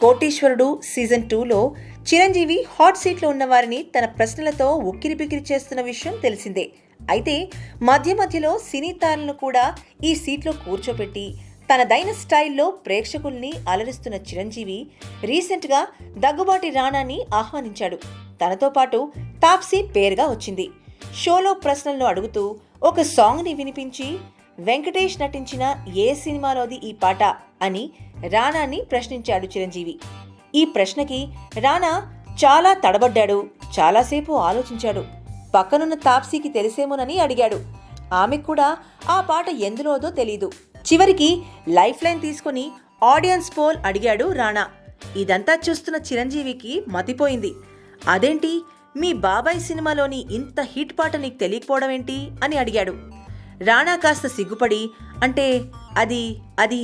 కోటీశ్వరుడు సీజన్ 2లో చిరంజీవి హాట్ సీట్లో ఉన్న వారిని తన ప్రశ్నలతో ఉక్కిరిబిక్కిరి చేస్తున్న విషయం తెలిసిందే. అయితే మధ్య మధ్యలో సినీ తారలను కూడా ఈ సీట్లో కూర్చోపెట్టి తనదైన స్టైల్లో ప్రేక్షకుల్ని అలరిస్తున్న చిరంజీవి రీసెంట్గా దగ్గుబాటి రానాని ఆహ్వానించాడు. తనతో పాటు తాప్సీ పేరుగా వచ్చింది. షోలో ప్రశ్నలను అడుగుతూ ఒక సాంగ్ని వినిపించి వెంకటేష్ నటించిన ఏ సినిమాలోది ఈ పాట అని రానాని ప్రశ్నించాడు చిరంజీవి. ఈ ప్రశ్నకి రానా చాలా తడబడ్డాడు. చాలాసేపు ఆలోచించాడు. పక్కనున్న తాప్సీకి తెలిసేమోనని అడిగాడు. ఆమెకు కూడా ఆ పాట ఎందులోదో తెలీదు. చివరికి లైఫ్ లైన్ తీసుకుని ఆడియన్స్ పోల్ అడిగాడు రానా. ఇదంతా చూస్తున్న చిరంజీవికి మతిపోయింది. అదేంటి, మీ బాబాయ్ సినిమాలోని ఇంత హిట్ పాట నీకు తెలియకపోవడం ఏంటి అని అడిగాడు. రానా కాస్త సిగ్గుపడి అంటే అది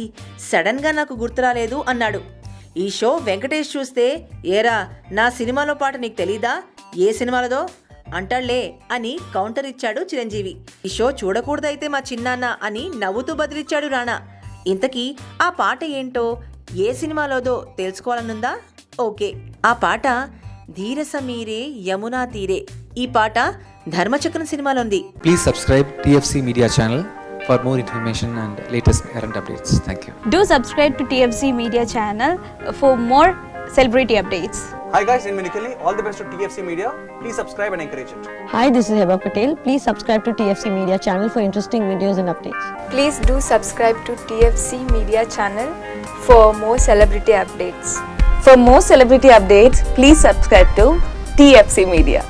సడన్గా నాకు గుర్తురాలేదు అన్నాడు. ఈ షో వెంకటేష్ చూస్తే ఏరా నా సినిమాలో పాట నీకు తెలీదా, ఏ సినిమాలదో అంటాళ్లే అని కౌంటర్ ఇచ్చాడు చిరంజీవి. ఈ షో చూడకూడదైతే మా చిన్నాన్న అని నవ్వుతూ బదిలిచ్చాడు రానా. ఇంతకీ ఆ పాట ఏంటో ఏ సినిమాలోదో తెలుసుకోవాలనుందా? ఓకే, ఆ పాట ధీరస మీరే యమునా తీరే. ఈ పాట ధర్మచక్రం సినిమాలో ఉంది. Please subscribe TFC Media channel for more information and latest current updates. Thank you. Do subscribe to TFC Media channel for more celebrity updates. Hi guys, in Minikali, all the best to TFC Media. Please subscribe and encourage it. Hi, this is Heba Patel. Please subscribe to TFC Media channel for interesting videos and updates. Please do subscribe to TFC Media channel for more celebrity updates. For more celebrity updates, please subscribe to TFC Media.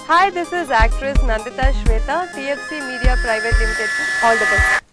Hi, this is actress Nandita Shweta, TFC Media Private Limited. All the best.